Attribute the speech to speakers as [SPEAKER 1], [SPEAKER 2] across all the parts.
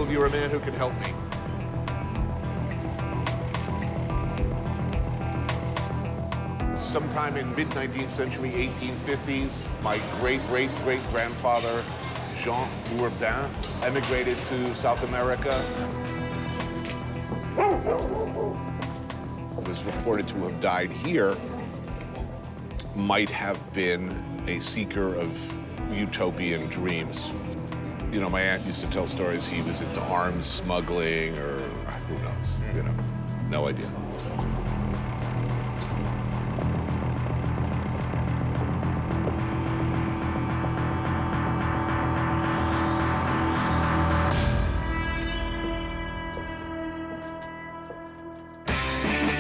[SPEAKER 1] told you're a man who can help me. Sometime in mid-19th century, 1850s, my great-great-great-grandfather, Jean Bourdain, emigrated to South America. Was reported to have died here. Might have been a seeker of utopian dreams. You know, my aunt used to tell stories he was into arms smuggling or who knows, you know, no idea.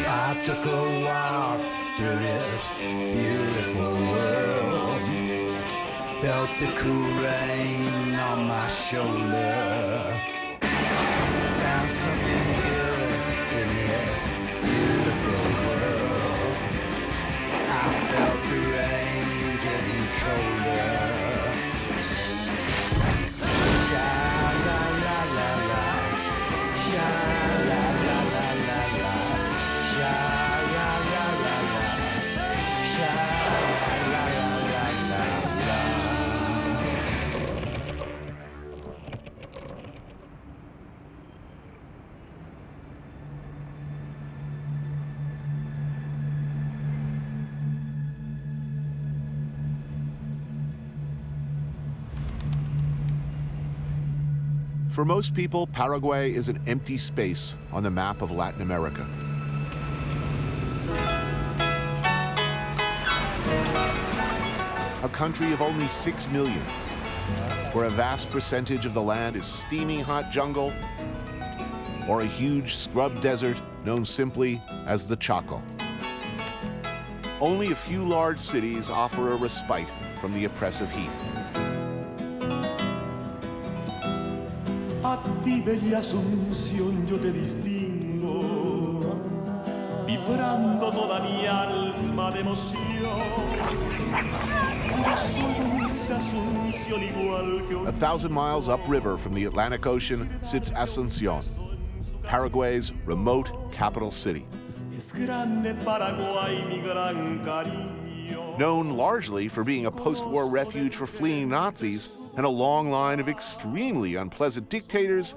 [SPEAKER 2] I took a walk through this beautiful world, felt the cool rain on my shoulder, found something good in this beautiful world. I felt the rain getting colder. Sha-la-la-la-la, sha-la-la-la-la-la.
[SPEAKER 1] For most people, Paraguay is an empty space on the map of Latin America. A country of only 6 million, where a vast percentage of the land is steaming hot jungle or a huge scrub desert known simply as the Chaco. Only a few large cities offer a respite from the oppressive heat.
[SPEAKER 3] A ti, bella Asunción, yo te distingo, vibrando toda mi alma de emoción. Yo soy dulce Asunción igual que
[SPEAKER 1] 1,000 miles upriver from the Atlantic Ocean sits Asunción, Paraguay's remote capital city.
[SPEAKER 3] Es grande Paraguay, mi gran cariño.
[SPEAKER 1] Known largely for being a post-war refuge for fleeing Nazis and a long line of extremely unpleasant dictators,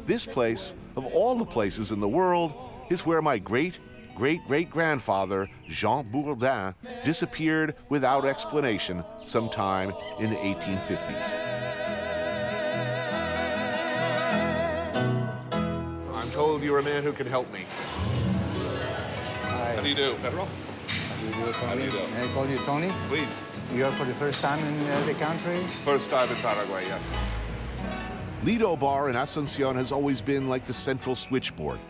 [SPEAKER 1] this place, of all the places in the world, is where my great-great-great-grandfather, Jean Bourdain, disappeared without explanation sometime in the 1850s. I'm told you're a man who can help me.
[SPEAKER 4] Hi.
[SPEAKER 1] How do you do, Pedro?
[SPEAKER 4] How do you do? May I call you Tony?
[SPEAKER 1] Please.
[SPEAKER 4] You are for the first time in the country?
[SPEAKER 1] First time in Paraguay, yes. Lido Bar in Asunción has always been like the central switchboard,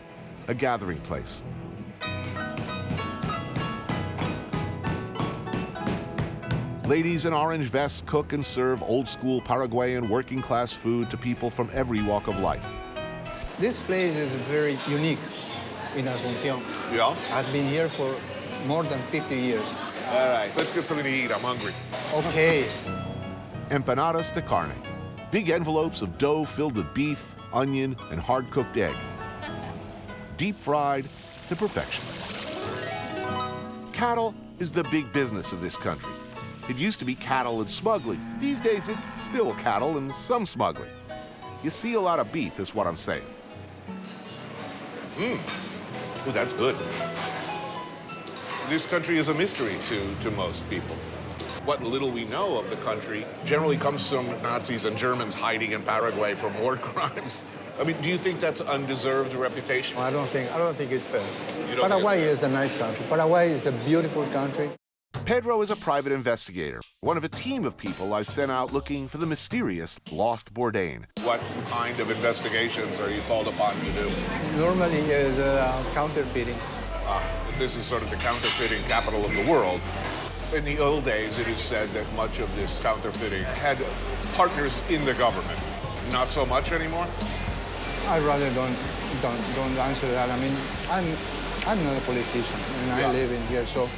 [SPEAKER 1] a gathering place. Ladies in orange vests cook and serve old-school Paraguayan working-class food to people from every walk of life.
[SPEAKER 4] This place is very unique in Asunción.
[SPEAKER 1] Yeah?
[SPEAKER 4] I've been here for more than 50 years.
[SPEAKER 1] All right, let's get something to eat. I'm hungry.
[SPEAKER 4] Okay.
[SPEAKER 1] Empanadas de carne. Big envelopes of dough filled with beef, onion, and hard-cooked egg. Deep fried to perfection. Cattle is the big business of this country. It used to be cattle and smuggling. These days, it's still cattle and some smuggling. You see a lot of beef, is what I'm saying. Ooh, that's good. This country is a mystery to most people. What little we know of the country generally comes from Nazis and Germans hiding in Paraguay for war crimes. I mean, do you think that's undeserved reputation?
[SPEAKER 4] I don't think it's fair.
[SPEAKER 1] don't
[SPEAKER 4] Paraguay
[SPEAKER 1] think
[SPEAKER 4] is a nice country. Paraguay is a beautiful country.
[SPEAKER 1] Pedro is a private investigator, one of a team of people I sent out looking for the mysterious lost Bourdain. What kind of investigations are you called upon to do?
[SPEAKER 4] Normally is counterfeiting.
[SPEAKER 1] This is sort of the counterfeiting capital of the world. In the old days, it is said that much of this counterfeiting had partners in the government. Not so much anymore?
[SPEAKER 4] I rather don't answer that. I mean, I'm not a politician, and I live in here, so.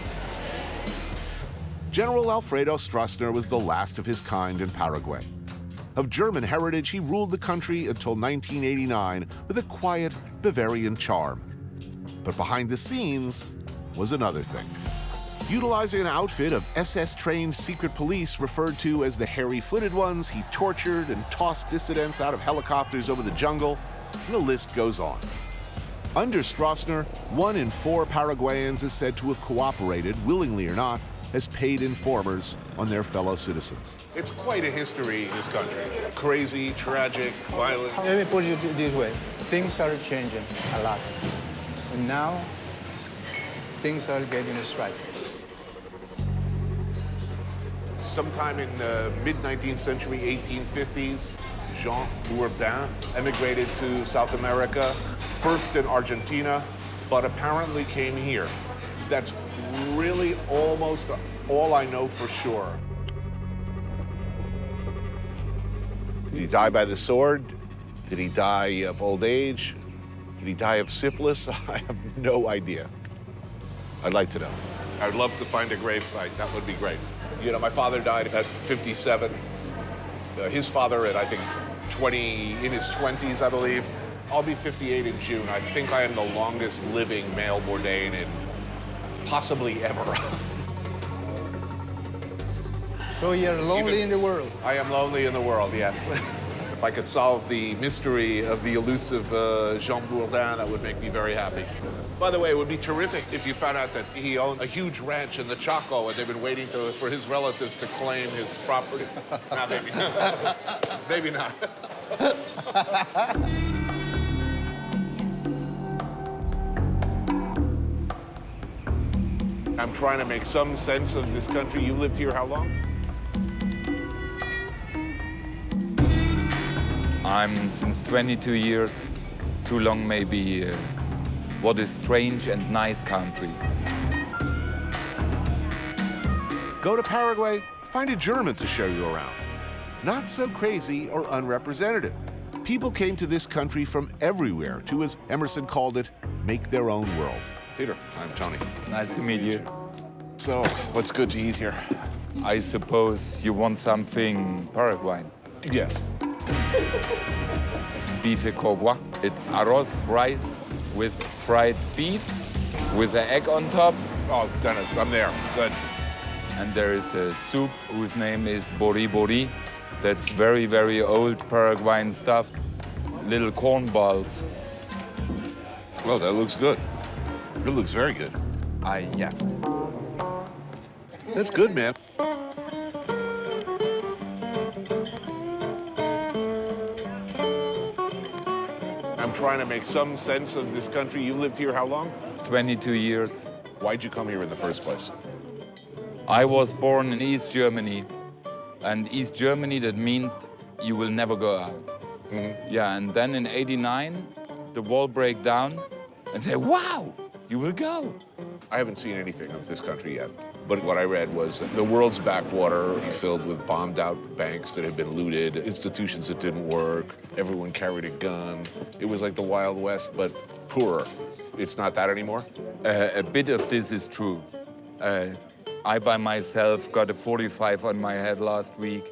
[SPEAKER 1] General Alfredo Stroessner was the last of his kind in Paraguay. Of German heritage, he ruled the country until 1989 with a quiet Bavarian charm. But behind the scenes was another thing. Utilizing an outfit of SS-trained secret police referred to as the hairy-footed ones, he tortured and tossed dissidents out of helicopters over the jungle, and the list goes on. Under Stroessner, 1 in 4 Paraguayans is said to have cooperated, willingly or not, as paid informers on their fellow citizens. It's quite a history in this country. Crazy, tragic, violent.
[SPEAKER 4] Let me put it this way. Things are changing a lot. And now, things are getting straight.
[SPEAKER 1] Sometime in the mid-19th century, 1850s, Jean Bourdain emigrated to South America, first in Argentina, but apparently came here. That's really almost all I know for sure. Did he die by the sword? Did he die of old age? Did he die of syphilis? I have no idea. I'd like to know. I'd love to find a gravesite. That would be great. You know, my father died at 57. His father at, I think, in his 20s, I believe. I'll be 58 in June. I think I am the longest living male Bourdain in possibly ever.
[SPEAKER 4] So you're lonely in the world?
[SPEAKER 1] I am lonely in the world, yes. If I could solve the mystery of the elusive Jean Bourdain, that would make me very happy. By the way, it would be terrific if you found out that he owned a huge ranch in the Chaco and they've been waiting for his relatives to claim his property. Nah, maybe. Maybe not. I'm trying to make some sense of this country. You lived here how long?
[SPEAKER 5] I'm since 22 years. Too long maybe. What a strange and nice country.
[SPEAKER 1] Go to Paraguay, find a German to show you around. Not so crazy or unrepresentative. People came to this country from everywhere to, as Emerson called it, make their own world. Peter, I'm Tony.
[SPEAKER 5] Nice to meet you.
[SPEAKER 1] So, what's good to eat here?
[SPEAKER 5] I suppose you want something Paraguayan.
[SPEAKER 1] Yes.
[SPEAKER 5] Bife Koygua. It's arroz, rice with fried beef, with the egg on top.
[SPEAKER 1] Oh, done it. I'm there. Good.
[SPEAKER 5] And there is a soup whose name is Bori Bori. That's very, very old Paraguayan stuff. Little corn balls.
[SPEAKER 1] Well, that looks good. It looks very good.
[SPEAKER 5] Yeah.
[SPEAKER 1] That's good, man. I'm trying to make some sense of this country. You lived here how long?
[SPEAKER 5] 22 years.
[SPEAKER 1] Why'd you come here in the first place?
[SPEAKER 5] I was born in East Germany. And East Germany, that meant you will never go out. Mm-hmm. Yeah, and then in '89, the wall break down and say, wow, you will go.
[SPEAKER 1] I haven't seen anything of this country yet. But what I read was the world's backwater filled with bombed out banks that had been looted, institutions that didn't work, everyone carried a gun. It was like the Wild West, but poorer. It's not that anymore?
[SPEAKER 5] A bit of this is true. I by myself got a 45 on my head last week.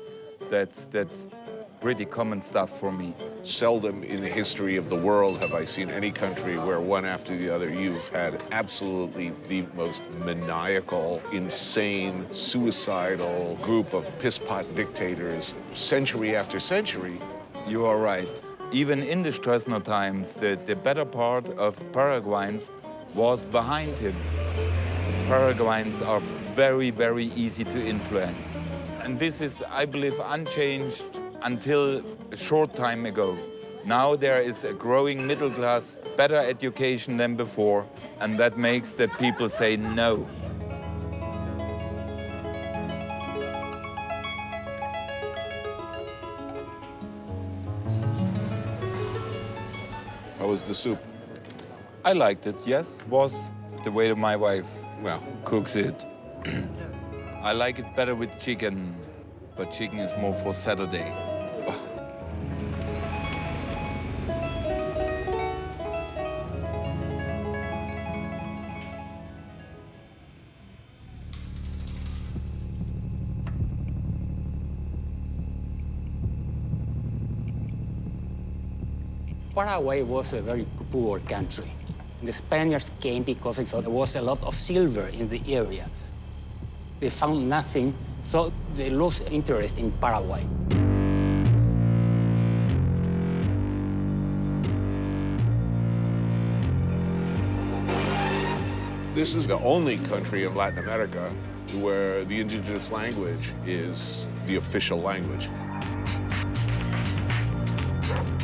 [SPEAKER 5] That's pretty common stuff for me.
[SPEAKER 1] Seldom in the history of the world have I seen any country where one after the other you've had absolutely the most maniacal, insane, suicidal group of piss-pot dictators century after century.
[SPEAKER 5] You are right. Even in the Stroessner times, the better part of Paraguayans was behind him. Paraguayans are very, very easy to influence. And this is, I believe, unchanged until a short time ago. Now there is a growing middle class, better education than before, and that makes that people say no.
[SPEAKER 1] How was the soup?
[SPEAKER 5] I liked it, yes. Was the way my wife cooks it. I like it better with chicken, but chicken is more for Saturday.
[SPEAKER 6] Paraguay was a very poor country. The Spaniards came because they thought there was a lot of silver in the area. They found nothing, so they lost interest in Paraguay.
[SPEAKER 1] This is the only country of Latin America where the indigenous language is the official language.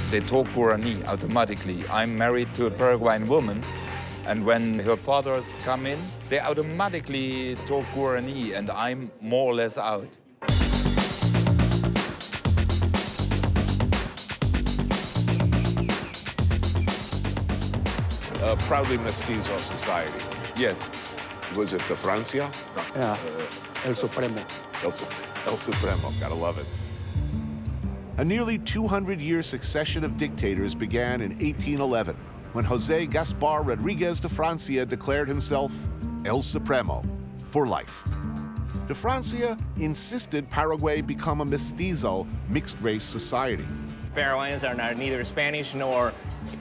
[SPEAKER 5] They talk Guarani automatically. I'm married to a Paraguayan woman, and when her fathers come in, they automatically talk Guarani, and I'm more or less out.
[SPEAKER 1] A proudly mestizo society.
[SPEAKER 5] Yes.
[SPEAKER 1] Was it the Francia? No.
[SPEAKER 6] Yeah, El Supremo.
[SPEAKER 1] El Supremo, gotta love it. A nearly 200-year succession of dictators began in 1811, when José Gaspar Rodríguez de Francia declared himself El Supremo for life. De Francia insisted Paraguay become a mestizo, mixed-race society.
[SPEAKER 7] Paraguayans are neither Spanish nor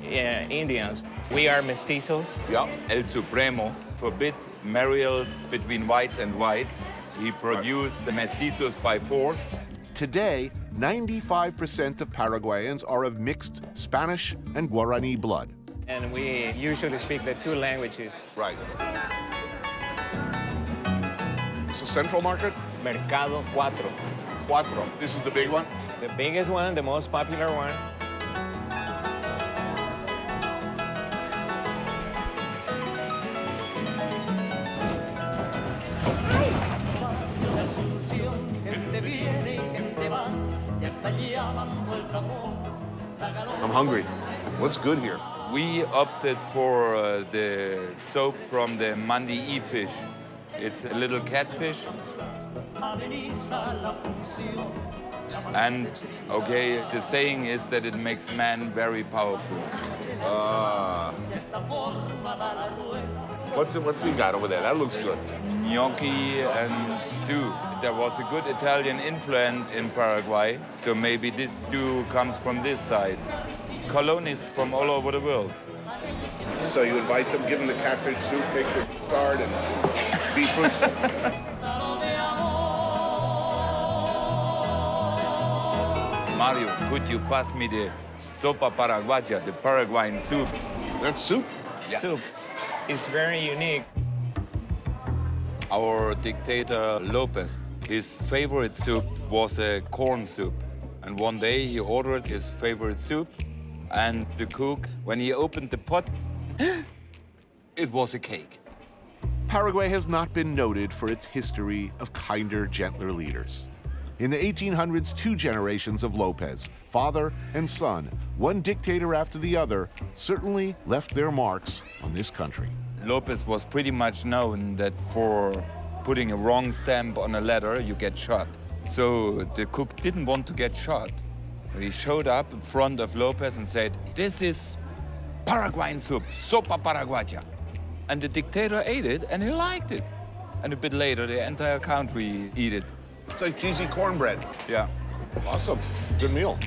[SPEAKER 7] Indians. We are mestizos.
[SPEAKER 1] Yeah.
[SPEAKER 5] El Supremo forbid marriages between whites and whites. He produced the mestizos by force.
[SPEAKER 1] Today, 95% of Paraguayans are of mixed Spanish and Guarani blood.
[SPEAKER 7] And we usually speak the two languages.
[SPEAKER 1] Right. So Central Market?
[SPEAKER 7] Mercado 4.
[SPEAKER 1] Cuatro. This is the big one?
[SPEAKER 7] The biggest one, the most popular one.
[SPEAKER 1] I'm hungry. What's good here?
[SPEAKER 5] We opted for the soap from the mandi fish. It's a little catfish. And, okay, the saying is that it makes man very powerful.
[SPEAKER 1] What's he got over there? That looks good.
[SPEAKER 5] Gnocchi and stew. There was a good Italian influence in Paraguay, so maybe this stew comes from this side. Colonists from all over the world.
[SPEAKER 1] So you invite them, give them the catfish soup, make the tart and beef
[SPEAKER 5] Mario, could you pass me the Sopa Paraguaya, the Paraguayan soup?
[SPEAKER 1] That's soup?
[SPEAKER 7] Soup is very unique.
[SPEAKER 5] Our dictator Lopez, his favorite soup was a corn soup. And one day he ordered his favorite soup, and the cook, when he opened the pot, it was a cake.
[SPEAKER 1] Paraguay has not been noted for its history of kinder, gentler leaders. In the 1800s, two generations of Lopez, father and son, one dictator after the other, certainly left their marks on this country.
[SPEAKER 5] Lopez was pretty much known that for putting a wrong stamp on a letter, you get shot. So the cook didn't want to get shot. He showed up in front of Lopez and said, "This is Paraguayan soup, Sopa Paraguaya." And the dictator ate it, and he liked it. And a bit later, the entire country ate it.
[SPEAKER 1] It's like cheesy cornbread.
[SPEAKER 5] Yeah.
[SPEAKER 1] Awesome. Good meal.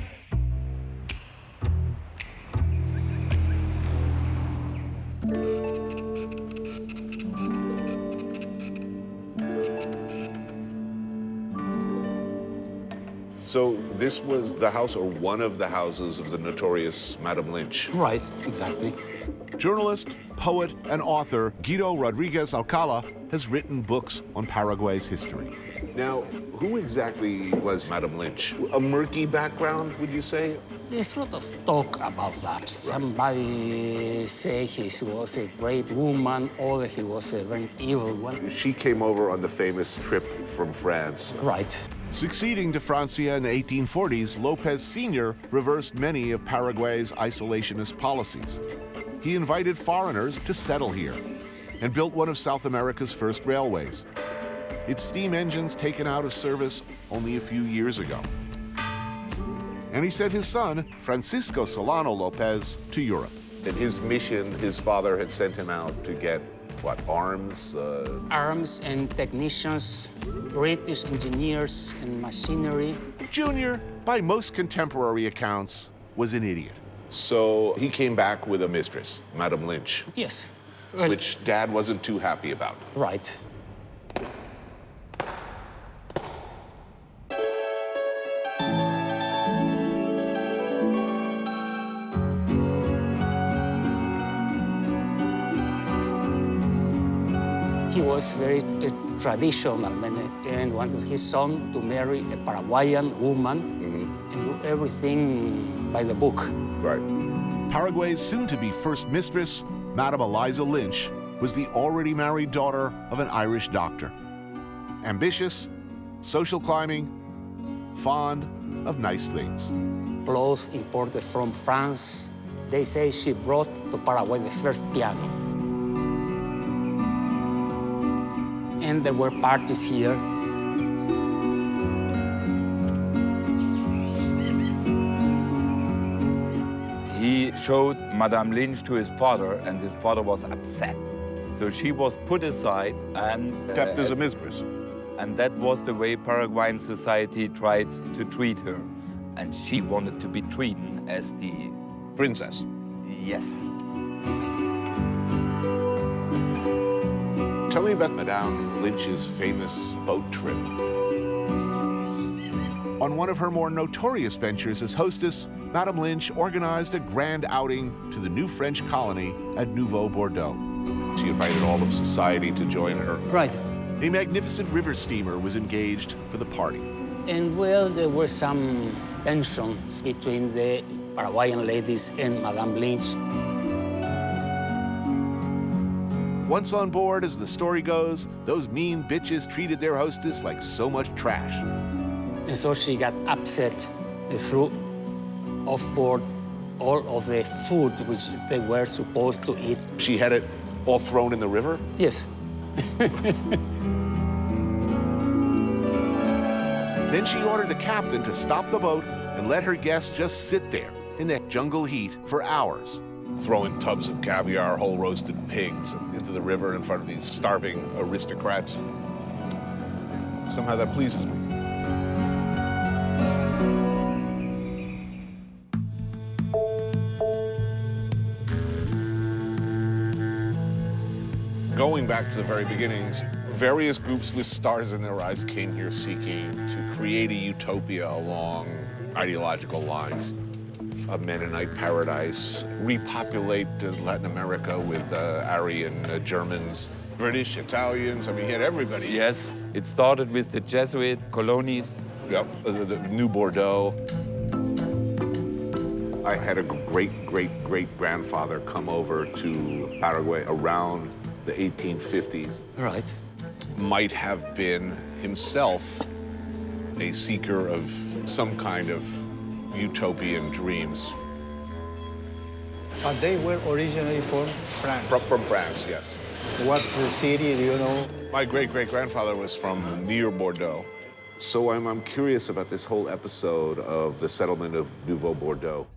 [SPEAKER 1] So this was the house, or one of the houses, of the notorious Madame Lynch.
[SPEAKER 6] Right, exactly.
[SPEAKER 1] Journalist, poet, and author Guido Rodriguez Alcala has written books on Paraguay's history. Now, who exactly was Madame Lynch? A murky background, would you say?
[SPEAKER 6] There's a lot of talk about that. Somebody say he was a great woman, or he was a very evil one.
[SPEAKER 1] She came over on the famous trip from France.
[SPEAKER 6] Right.
[SPEAKER 1] Succeeding to Francia in the 1840s, Lopez Sr. reversed many of Paraguay's isolationist policies. He invited foreigners to settle here and built one of South America's first railways. Its steam engines taken out of service only a few years ago. And he sent his son, Francisco Solano Lopez, to Europe. In his mission, his father had sent him out to get, what, arms?
[SPEAKER 6] Arms and technicians, British engineers and machinery.
[SPEAKER 1] Junior, by most contemporary accounts, was an idiot. So he came back with a mistress, Madame Lynch,
[SPEAKER 6] Yes. Well,
[SPEAKER 1] which Dad wasn't too happy about.
[SPEAKER 6] right. He was very traditional and wanted his son to marry a Paraguayan woman and do everything by the book.
[SPEAKER 1] Right.
[SPEAKER 8] Paraguay's soon-to-be first mistress, Madame Eliza Lynch, was the already married daughter of an Irish doctor. Ambitious, social climbing, fond of nice things.
[SPEAKER 6] Clothes imported from France. They say she brought to Paraguay the first piano. And there were parties here.
[SPEAKER 5] He showed Madame Lynch to his father, and his father was upset. So she was put aside and
[SPEAKER 1] Kept as a mistress.
[SPEAKER 5] And that was the way Paraguayan society tried to treat her. And she wanted to be treated as the...
[SPEAKER 1] Princess.
[SPEAKER 5] Yes.
[SPEAKER 1] Tell me about Madame Lynch's famous boat trip.
[SPEAKER 9] On one of her more notorious ventures as hostess, Madame Lynch organized a grand outing to the new French colony at Nouveau Bordeaux.
[SPEAKER 1] She invited all of society to join her.
[SPEAKER 6] Right.
[SPEAKER 9] A magnificent river steamer was engaged for the party.
[SPEAKER 6] And well, there were some tensions between the Paraguayan ladies and Madame Lynch.
[SPEAKER 9] Once on board, as the story goes, those mean bitches treated their hostess like so much trash.
[SPEAKER 6] And so she got upset and threw off board all of the food which they were supposed to eat.
[SPEAKER 1] She had it all thrown in the river?
[SPEAKER 6] Yes.
[SPEAKER 9] Then she ordered the captain to stop the boat and let her guests just sit there in that jungle heat for hours.
[SPEAKER 1] Throwing tubs of caviar, whole roasted pigs into the river in front of these starving aristocrats. Somehow that pleases me. Going back to the very beginnings, various groups with stars in their eyes came here seeking to create a utopia along ideological lines. A Mennonite paradise, repopulate Latin America with Aryan Germans, British, Italians, I mean, you had everybody.
[SPEAKER 5] Yes, it started with the Jesuit colonies.
[SPEAKER 1] Yep, the New Bordeaux. I had a great-great-great-grandfather come over to Paraguay around the 1850s.
[SPEAKER 6] Right.
[SPEAKER 1] Might have been himself a seeker of some kind of utopian dreams.
[SPEAKER 4] But they were originally from France.
[SPEAKER 1] From France, yes.
[SPEAKER 4] What city, do you know?
[SPEAKER 1] My great-great-grandfather was from near Bordeaux. So I'm curious about this whole episode of the settlement of Nouveau Bordeaux.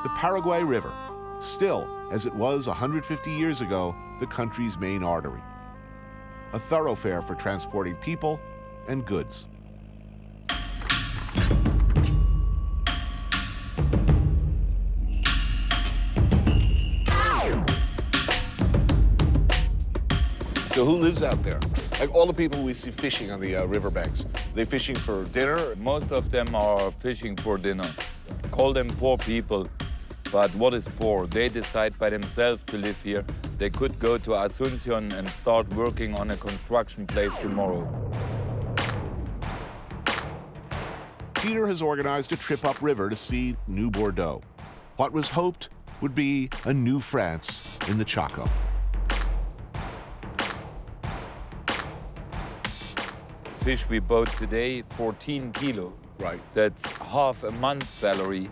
[SPEAKER 9] The Paraguay River, still, as it was 150 years ago, the country's main artery. A thoroughfare for transporting people and goods.
[SPEAKER 1] So who lives out there? Like all the people we see fishing on the riverbanks, they fishing for dinner?
[SPEAKER 5] Most of them are fishing for dinner. Call them poor people, but what is poor? They decide by themselves to live here. They could go to Asunción and start working on a construction place tomorrow.
[SPEAKER 9] Peter has organized a trip upriver to see New Bordeaux. What was hoped would be a new France in the Chaco.
[SPEAKER 5] Fish we bought today, 14 kilo.
[SPEAKER 1] Right.
[SPEAKER 5] That's half a month's salary.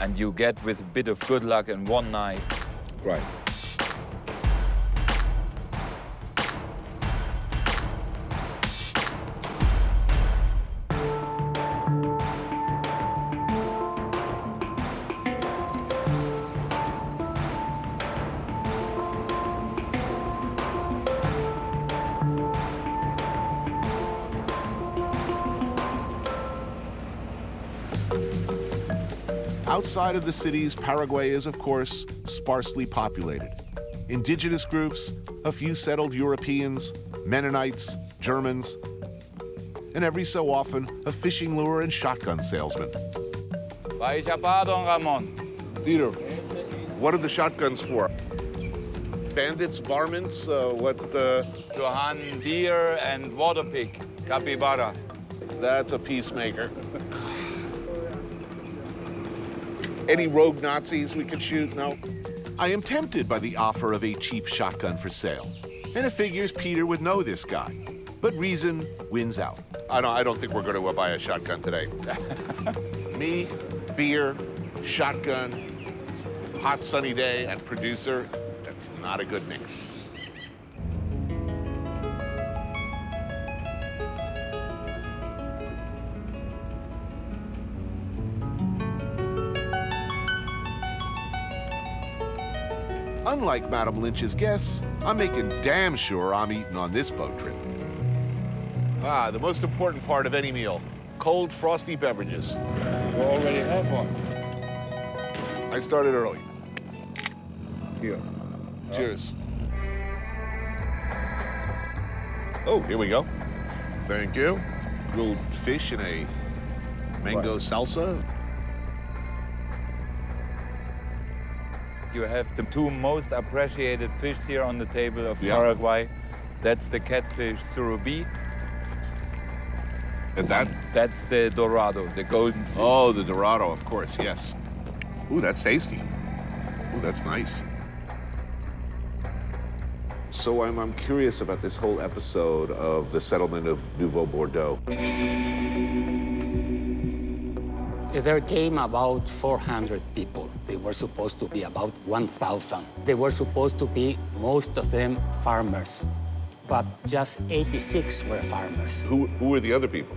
[SPEAKER 5] and you get, with a bit of good luck in one night.
[SPEAKER 1] Right. Outside of the cities, Paraguay is, of course, sparsely populated. Indigenous groups, a few settled Europeans, Mennonites, Germans, and every so often, a fishing lure and shotgun salesman.
[SPEAKER 5] Don Ramon.
[SPEAKER 1] Peter, what are the shotguns for? Bandits, varmints,
[SPEAKER 5] To hunt deer and water pig, capybara.
[SPEAKER 1] That's a peacemaker. Any rogue Nazis we could shoot? No. I am tempted by the offer of a cheap shotgun for sale, and it figures Peter would know this guy. But reason wins out. I don't think we're going to buy a shotgun today. Me, beer, shotgun, hot sunny day, and producer. That's not a good mix. Unlike Madame Lynch's guests, I'm making damn sure I'm eating on this boat trip. The most important part of any meal, cold, frosty beverages.
[SPEAKER 5] You already have one.
[SPEAKER 1] I started early.
[SPEAKER 5] Here.
[SPEAKER 1] Cheers. Oh, here we go. Thank you. Grilled fish in a mango salsa.
[SPEAKER 5] You have the two most appreciated fish here on the table of
[SPEAKER 1] Yeah.
[SPEAKER 5] Paraguay. That's the catfish surubí.
[SPEAKER 1] And that?
[SPEAKER 5] That's the dorado, the golden fish.
[SPEAKER 1] Oh, the Dorado, of course, yes. Ooh, that's tasty. Ooh, that's nice. So I'm curious about this whole episode of the settlement of Nouveau Bordeaux.
[SPEAKER 6] There came about 400 people. They were supposed to be about 1,000. They were supposed to be, most of them, farmers, but just 86 were farmers.
[SPEAKER 1] Who were the other people?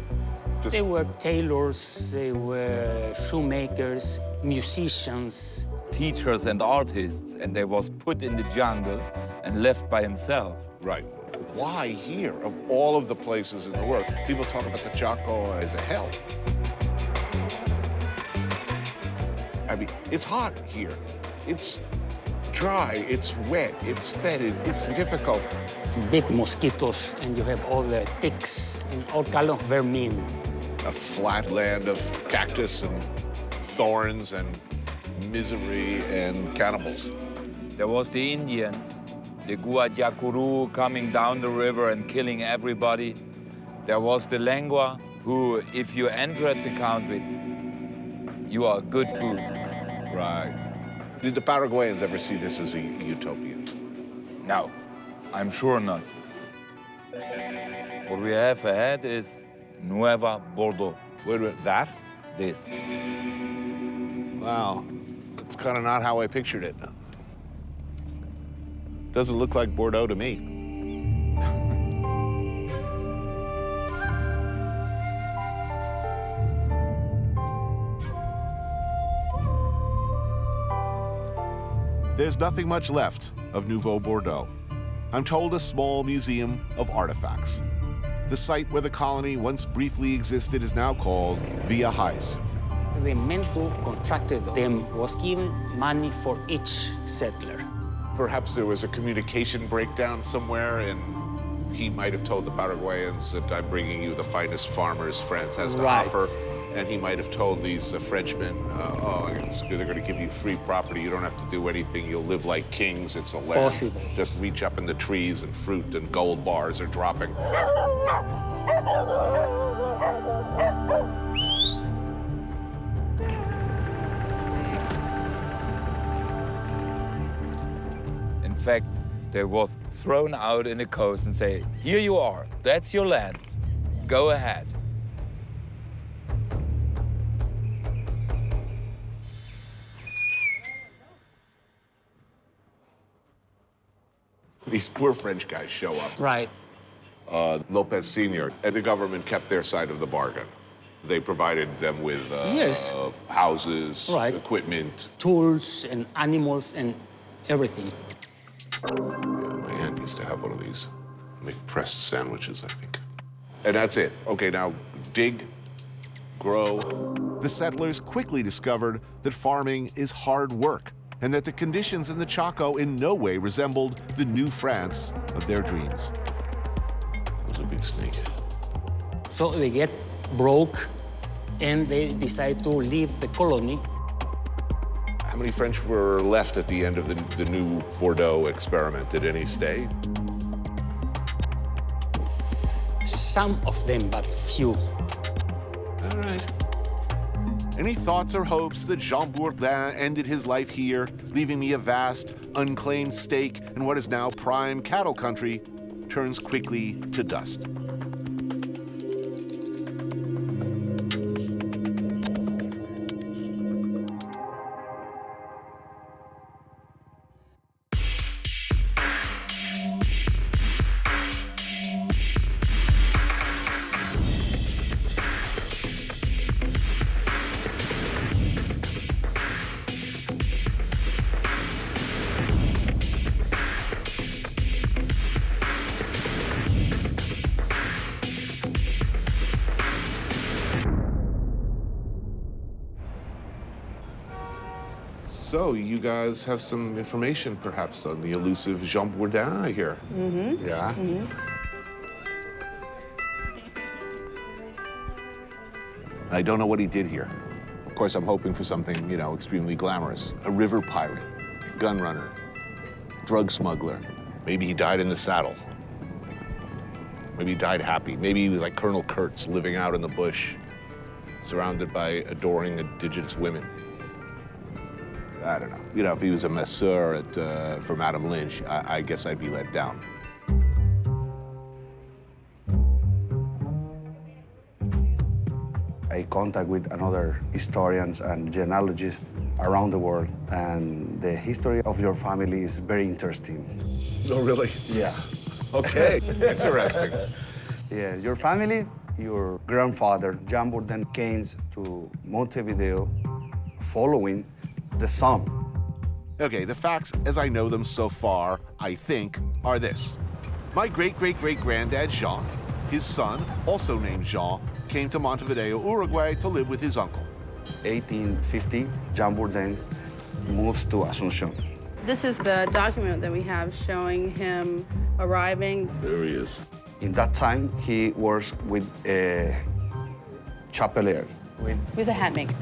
[SPEAKER 6] They were tailors, they were shoemakers, musicians.
[SPEAKER 5] Teachers and artists, and they was put in the jungle and left by himself.
[SPEAKER 1] Right. Why here, of all of the places in the world? People talk about the Chaco as a hell. I mean, it's hot here. It's dry, it's wet, it's fetid, it's difficult.
[SPEAKER 6] Big mosquitoes, and you have all the ticks and all kind of vermin.
[SPEAKER 1] A flat land of cactus and thorns and misery and cannibals.
[SPEAKER 5] There was the Indians, the Guayacuru coming down the river and killing everybody. There was the Lengua, who, if you entered the country, you are good food.
[SPEAKER 1] Right. Did the Paraguayans ever see this as a utopia?
[SPEAKER 5] No, I'm sure not. What we have ahead is Nueva Bordeaux.
[SPEAKER 1] Wait a minute, that?
[SPEAKER 5] This.
[SPEAKER 1] Wow. It's kind of not how I pictured it. Doesn't look like Bordeaux to me. There's nothing much left of Nouveau Bordeaux. I'm told a small museum of artifacts. The site where the colony once briefly existed is now called Villa Hais.
[SPEAKER 6] The men who contracted them was given money for each settler.
[SPEAKER 1] Perhaps there was a communication breakdown somewhere, and he might have told the Paraguayans that I'm bringing you the finest farmers France has to
[SPEAKER 6] Right.
[SPEAKER 1] offer. And he might have told these Frenchmen, they're going to give you free property. You don't have to do anything. You'll live like kings. It's a land.
[SPEAKER 6] Possible.
[SPEAKER 1] Just reach up in the trees and fruit and gold bars are dropping.
[SPEAKER 5] In fact, they was thrown out in the coast and say, here you are, that's your land, go ahead.
[SPEAKER 1] These poor French guys show up.
[SPEAKER 6] Right.
[SPEAKER 1] Lopez Sr. and the government kept their side of the bargain. They provided them with
[SPEAKER 6] Yes.
[SPEAKER 1] houses,
[SPEAKER 6] Right.
[SPEAKER 1] equipment.
[SPEAKER 6] Tools and animals and everything.
[SPEAKER 1] Yeah, my aunt used to have one of these. Make pressed sandwiches, I think. And that's it. Okay, now dig, grow. The settlers quickly discovered that farming is hard work and that the conditions in the Chaco in no way resembled the new France of their dreams. There's a big snake.
[SPEAKER 6] So they get broke and they decide to leave the colony.
[SPEAKER 1] How many French were left at the end of the new Bordeaux experiment? Did any stay?
[SPEAKER 6] Some of them, but few.
[SPEAKER 1] All right. Any thoughts or hopes that Jean Bourdain ended his life here, leaving me a vast, unclaimed stake in what is now prime cattle country, turns quickly to dust. So, you guys have some information, perhaps, on the elusive Jean Bourdain, I hear. Mm-hmm. Yeah? Mm-hmm. I don't know what he did here. Of course, I'm hoping for something, extremely glamorous. A river pirate, gun runner, drug smuggler. Maybe he died in the saddle. Maybe he died happy. Maybe he was like Colonel Kurtz, living out in the bush, surrounded by adoring indigenous women. I don't know. If he was a masseur for Madame Lynch, I guess I'd be let down.
[SPEAKER 10] I contact with another historians and genealogists around the world, and the history of your family is very interesting.
[SPEAKER 1] Oh, really?
[SPEAKER 10] Yeah.
[SPEAKER 1] Okay, interesting.
[SPEAKER 10] Yeah, your family, your grandfather, Jean Bourdain, came to Montevideo following the sun.
[SPEAKER 9] Okay, the facts as I know them so far, I think, are this. My great-great-great-granddad, Jean, his son, also named Jean, came to Montevideo, Uruguay to live with his uncle.
[SPEAKER 10] 1850, Jean Bourdain moves to Asunción.
[SPEAKER 11] This is the document that we have showing him arriving.
[SPEAKER 1] There he is.
[SPEAKER 10] In that time, he works with a chapelier.
[SPEAKER 11] He was a hat maker.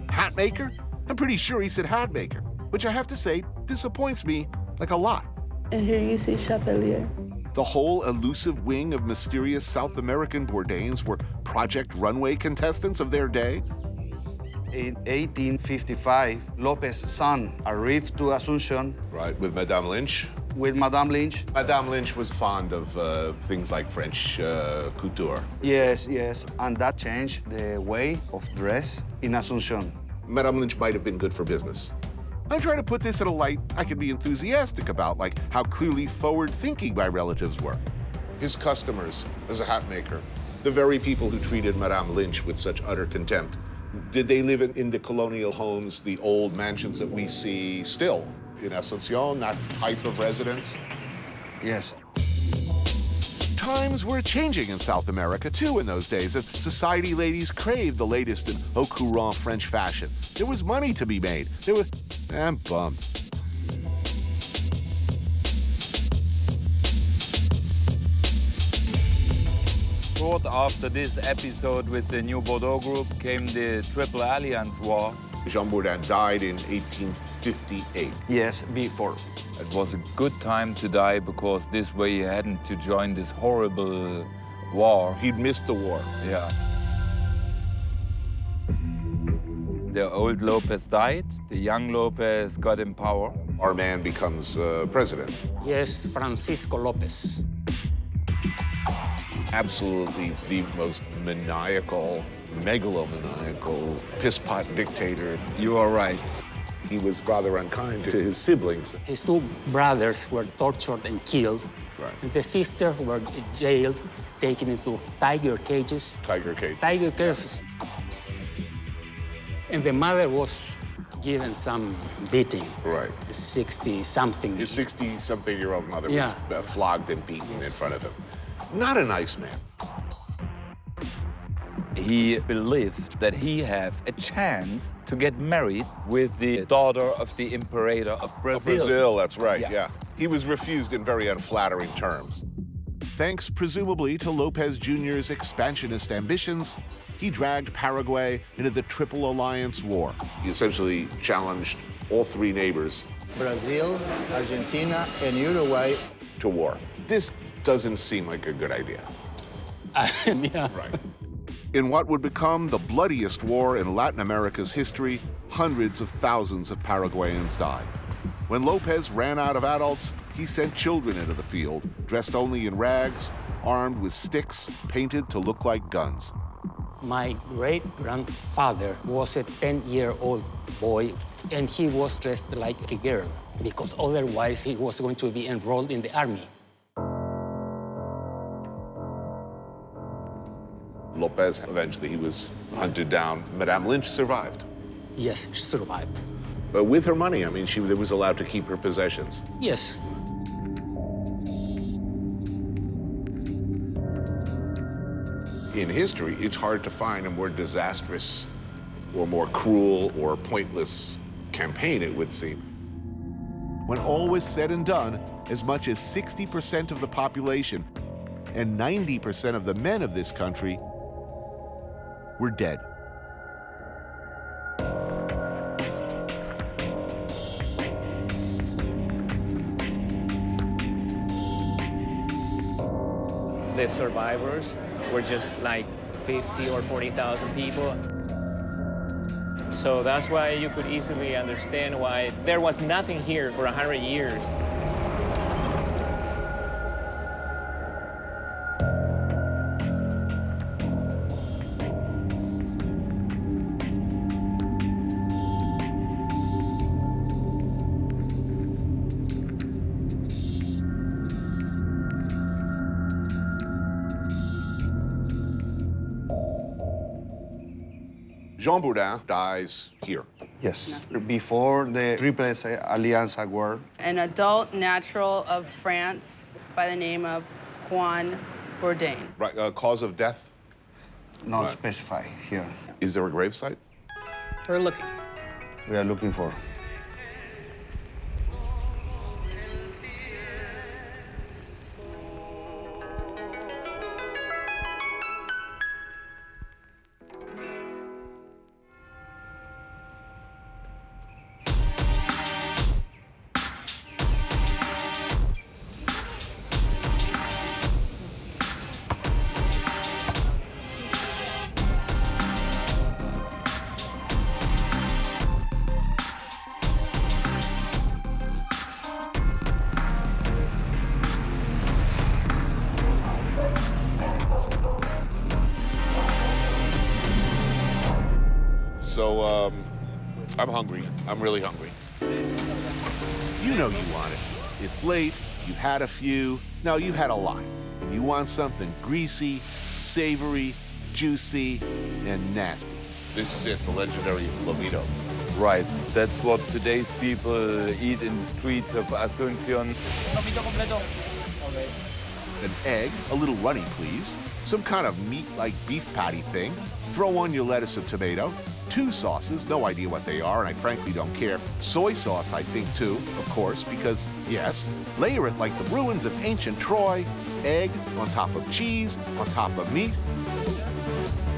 [SPEAKER 9] Hat maker? I'm pretty sure he said hat maker, which I have to say disappoints me like a lot.
[SPEAKER 11] And here you see chapelier.
[SPEAKER 9] The whole elusive wing of mysterious South American Bourdains were Project Runway contestants of their day.
[SPEAKER 10] In 1855, Lopez's son arrived to Asunción
[SPEAKER 1] Right, with Madame Lynch.
[SPEAKER 10] with Madame Lynch.
[SPEAKER 1] Madame Lynch was fond of things like French couture.
[SPEAKER 10] Yes, and that changed the way of dress in Asunción.
[SPEAKER 1] Madame Lynch might have been good for business.
[SPEAKER 9] I'm trying to put this in a light I can be enthusiastic about, like how clearly forward-thinking my relatives were.
[SPEAKER 1] His customers, as a hat maker, the very people who treated Madame Lynch with such utter contempt, did they live in the colonial homes, the old mansions that we see still in Asunción, that type of residence?
[SPEAKER 10] Yes.
[SPEAKER 9] Times were changing in South America, too, in those days, and society ladies craved the latest in au courant French fashion. There was money to be made. I'm bummed.
[SPEAKER 5] Short after this episode with the New Bordeaux Group came the Triple Alliance War.
[SPEAKER 1] Jean Bourdain died in 1858.
[SPEAKER 10] Yes, before.
[SPEAKER 5] It was a good time to die because this way he hadn't to join this horrible war.
[SPEAKER 1] He'd missed the war.
[SPEAKER 5] Yeah. The old Lopez died, the young Lopez got in power.
[SPEAKER 1] Our man becomes president.
[SPEAKER 6] Yes, Francisco Lopez.
[SPEAKER 1] Absolutely the most maniacal, megalomaniacal, piss-pot dictator.
[SPEAKER 5] You are right.
[SPEAKER 9] he was rather unkind to his siblings.
[SPEAKER 6] His two brothers were tortured and killed.
[SPEAKER 9] Right.
[SPEAKER 6] And the sisters were jailed, taken into tiger cages.
[SPEAKER 9] Tiger cage.
[SPEAKER 6] Tiger cages. And the mother was given some beating.
[SPEAKER 9] Right.
[SPEAKER 6] 60-something.
[SPEAKER 9] His 60-something-year-old mother
[SPEAKER 6] Yeah.
[SPEAKER 9] was flogged and beaten in front of him. Not a nice man.
[SPEAKER 5] He believed that he had a chance to get married with the daughter of the Imperator of Brazil.
[SPEAKER 9] Brazil, that's right,
[SPEAKER 5] Yeah.
[SPEAKER 9] yeah. He was refused in very unflattering terms.
[SPEAKER 1] Thanks presumably to Lopez Jr.'s expansionist ambitions, he dragged Paraguay into the Triple Alliance War.
[SPEAKER 9] He essentially challenged all three neighbors
[SPEAKER 4] Brazil, Argentina, and Uruguay.
[SPEAKER 9] to war. This doesn't seem like a good idea.
[SPEAKER 6] Yeah.
[SPEAKER 9] Right.
[SPEAKER 1] In what would become the bloodiest war in Latin America's history, hundreds of thousands of Paraguayans died. When Lopez ran out of adults, he sent children into the field, dressed only in rags, armed with sticks painted to look like guns.
[SPEAKER 6] My great-grandfather was a 10-year-old boy, and he was dressed like a girl, because otherwise he was going to be enrolled in the army.
[SPEAKER 9] Lopez, eventually he was hunted down. Madame Lynch survived.
[SPEAKER 6] Yes, she survived.
[SPEAKER 9] But with her money, I mean, she was allowed to keep her possessions.
[SPEAKER 6] Yes.
[SPEAKER 9] In history, it's hard to find a more disastrous or more cruel or pointless campaign, it would seem.
[SPEAKER 1] When all was said and done, as much as 60% of the population and 90% of the men of this country were dead.
[SPEAKER 7] The survivors were just like 50 or 40,000 people. So that's why you could easily understand why there was nothing here for 100 years.
[SPEAKER 9] Jean Bourdain dies here.
[SPEAKER 10] Yes. Before the Triple Alliance War.
[SPEAKER 11] An adult natural of France by the name of Jean Bourdain.
[SPEAKER 9] Right, cause of death?
[SPEAKER 10] Not
[SPEAKER 9] Right.
[SPEAKER 10] specified here.
[SPEAKER 9] Is there a gravesite?
[SPEAKER 11] We're looking.
[SPEAKER 10] We are looking for.
[SPEAKER 9] So, I'm hungry. I'm really hungry.
[SPEAKER 1] You know you want it. It's late, you've had a few, no, you've had a lot. You want something greasy, savory, juicy, and nasty.
[SPEAKER 9] This is it, the legendary lomito.
[SPEAKER 5] Right, that's what today's people eat in the streets of Asunción.
[SPEAKER 1] An egg, a little runny, please. Some kind of meat like beef patty thing. Throw on your lettuce and tomato. 2 sauces, no idea what they are, and I frankly don't care. Soy sauce, I think, too, of course, because, yes. Layer it like the ruins of ancient Troy. Egg on top of cheese, on top of meat.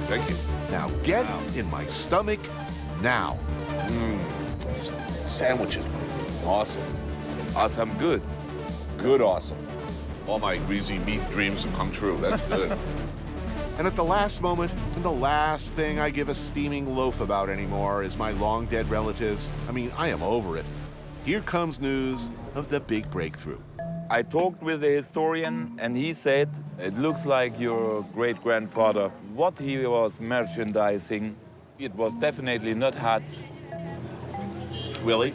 [SPEAKER 9] Thank you.
[SPEAKER 1] Now get in my stomach now.
[SPEAKER 9] Sandwiches. Awesome.
[SPEAKER 5] Awesome, good.
[SPEAKER 9] Good awesome. All my greasy meat dreams have come true. That's good.
[SPEAKER 1] And at the last moment, and the last thing I give a steaming loaf about anymore is my long-dead relatives. I mean, I am over it. Here comes news of the big breakthrough.
[SPEAKER 5] I talked with the historian, and he said, it looks like your great-grandfather. What he was merchandising, it was definitely not huts.
[SPEAKER 9] Willie?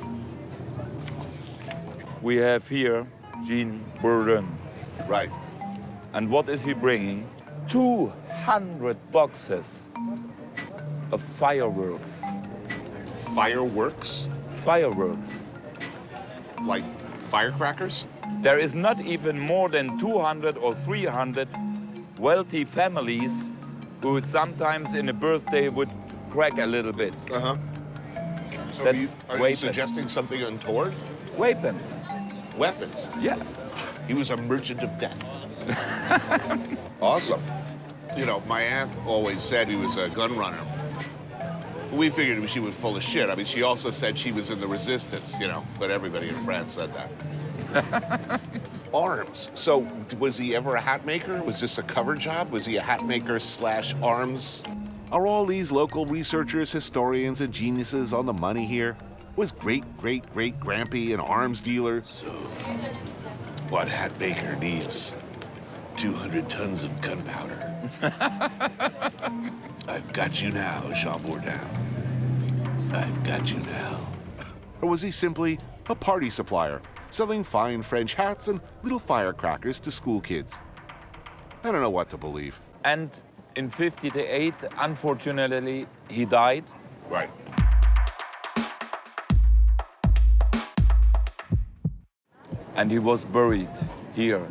[SPEAKER 5] We have here Jean Bourdain.
[SPEAKER 9] Right.
[SPEAKER 5] And what is he bringing? 200 boxes of fireworks.
[SPEAKER 9] Fireworks?
[SPEAKER 5] Fireworks.
[SPEAKER 9] Like firecrackers?
[SPEAKER 5] There is not even more than 200 or 300 wealthy families who sometimes in a birthday would crack a little bit.
[SPEAKER 9] Uh-huh. So
[SPEAKER 5] That's
[SPEAKER 9] are you
[SPEAKER 5] weapons.
[SPEAKER 9] suggesting something untoward?
[SPEAKER 5] Weapons.
[SPEAKER 9] Weapons?
[SPEAKER 5] Yeah.
[SPEAKER 9] He was a merchant of death. Awesome. You know, my aunt always said he was a gun runner. We figured she was full of shit. I mean, she also said she was in the resistance, you know, but everybody in France said that. Arms. So was he ever a hat maker? Was this a cover job? Was he a hat maker / arms?
[SPEAKER 1] Are all these local researchers, historians, and geniuses on the money here? Was great-great-great-grampy an arms dealer?
[SPEAKER 9] So, what hat maker needs 200 tons of gunpowder? I've got you now, Jean Bourdain. I've got you now.
[SPEAKER 1] Or was he simply a party supplier, selling fine French hats and little firecrackers to school kids? I don't know what to believe.
[SPEAKER 5] And in 1958, unfortunately, he died.
[SPEAKER 9] Right.
[SPEAKER 5] And he was buried here,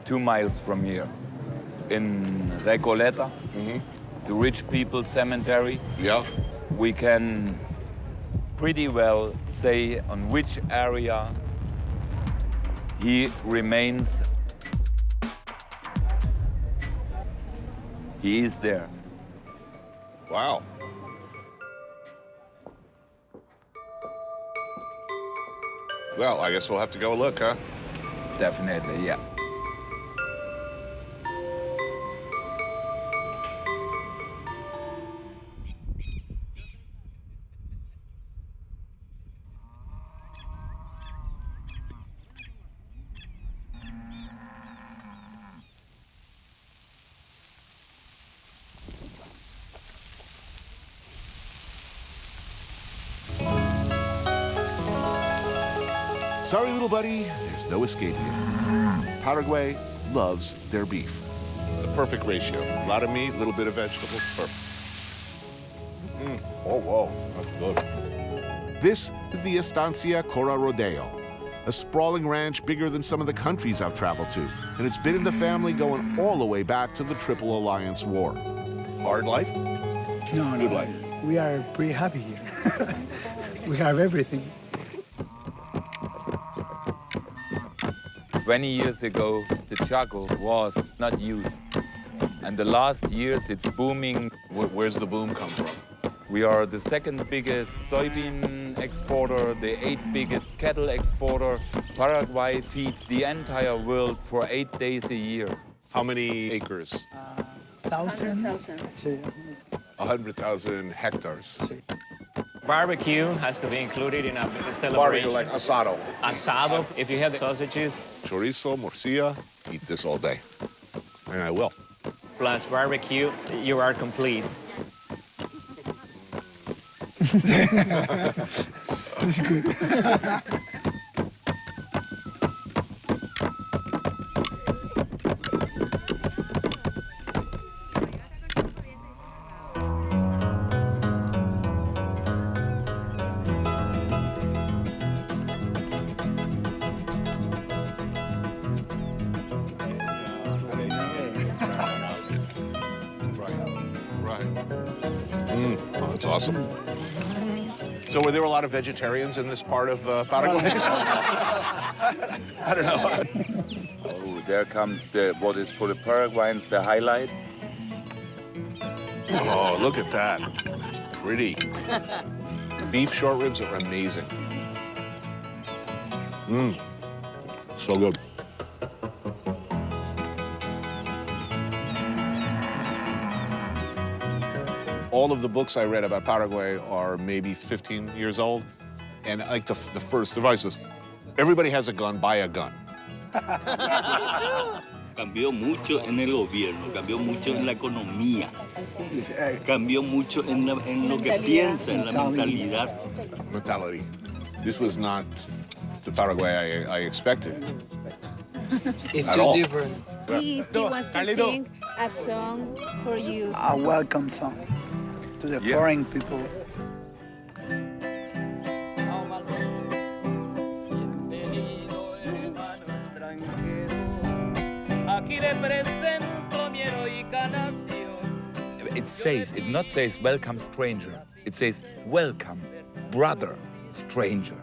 [SPEAKER 5] 2 miles from here, in Recoleta, the rich people's cemetery.
[SPEAKER 9] Yeah.
[SPEAKER 5] We can pretty well say on which area he remains. He is there.
[SPEAKER 9] Wow. Well, I guess we'll have to go look, huh?
[SPEAKER 5] Definitely, yeah.
[SPEAKER 1] Sorry, little buddy, there's no escape here. Paraguay loves their beef.
[SPEAKER 9] It's a perfect ratio. A lot of meat, a little bit of vegetables. Perfect. Oh, whoa. That's good.
[SPEAKER 1] This is the Estancia Cora Rodeo, a sprawling ranch bigger than some of the countries I've traveled to, and it's been in the family going all the way back to the Triple Alliance War.
[SPEAKER 9] Hard life?
[SPEAKER 12] No,
[SPEAKER 9] Good life.
[SPEAKER 12] We are pretty happy here. We have everything.
[SPEAKER 5] 20 years ago, the Chaco was not used. And the last years, it's booming.
[SPEAKER 9] Where's the boom come from?
[SPEAKER 5] We are the 2nd biggest soybean exporter, the 8th biggest cattle exporter. Paraguay feeds the entire world for 8 days a year.
[SPEAKER 9] How many acres?
[SPEAKER 12] 1,000.
[SPEAKER 9] 100,000 hectares.
[SPEAKER 7] Barbecue has to be included in a celebration.
[SPEAKER 9] Barbecue, like asado.
[SPEAKER 7] Asado, if you have the sausages,
[SPEAKER 9] Chorizo, morcilla, eat this all day. And I will.
[SPEAKER 7] plus barbecue, you are complete.
[SPEAKER 12] It's good.
[SPEAKER 9] Oh, that's awesome. So were there a lot of vegetarians in this part of Paraguay? I don't know.
[SPEAKER 5] Oh, there comes what is for the Paraguayans the highlight.
[SPEAKER 9] Oh, look at that. It's pretty. Beef short ribs are amazing. So good. All of the books I read about Paraguay are maybe 15 years old. And like the first advice is, everybody has a gun, buy a gun.
[SPEAKER 13] Cambió mucho en el gobierno, cambió mucho en la economía, cambió mucho en lo que piensa, en la mentalidad.
[SPEAKER 9] Mentality.
[SPEAKER 1] This was not the Paraguay I expected.
[SPEAKER 6] It's
[SPEAKER 1] At
[SPEAKER 6] too
[SPEAKER 1] all.
[SPEAKER 6] different.
[SPEAKER 14] He still wants to sing a song for you.
[SPEAKER 12] A welcome song to the
[SPEAKER 1] Yeah.
[SPEAKER 12] foreign people.
[SPEAKER 5] It says, it not says welcome stranger. It says welcome brother stranger.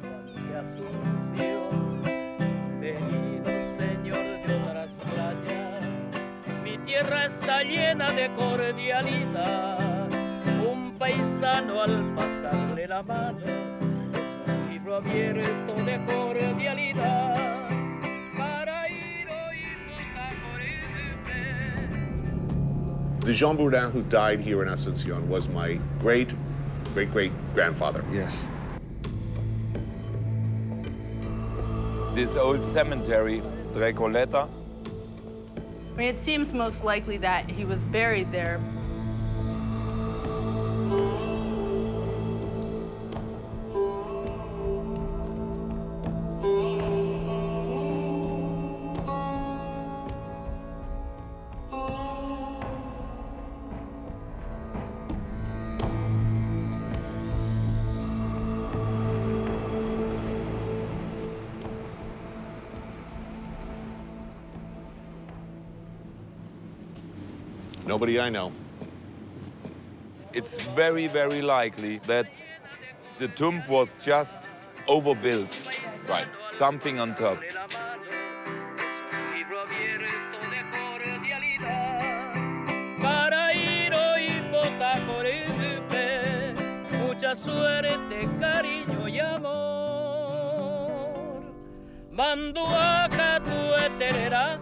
[SPEAKER 15] Mi tierra está llena de cordialidad. Un paisano al pasarle la mano es un libro abierto de cordialidad.
[SPEAKER 1] The Jean Bourdain who died here in Asunción was my great-great-great-grandfather.
[SPEAKER 10] Yes.
[SPEAKER 5] This old cemetery, Recoleta,
[SPEAKER 11] I mean, it seems most likely that he was buried there.
[SPEAKER 1] Nobody I know.
[SPEAKER 5] it's very, very likely that the tomb was just overbuilt.
[SPEAKER 1] Right.
[SPEAKER 5] Something on top.
[SPEAKER 15] Mucha suerte, cariño y amor. Manduaca tu eterera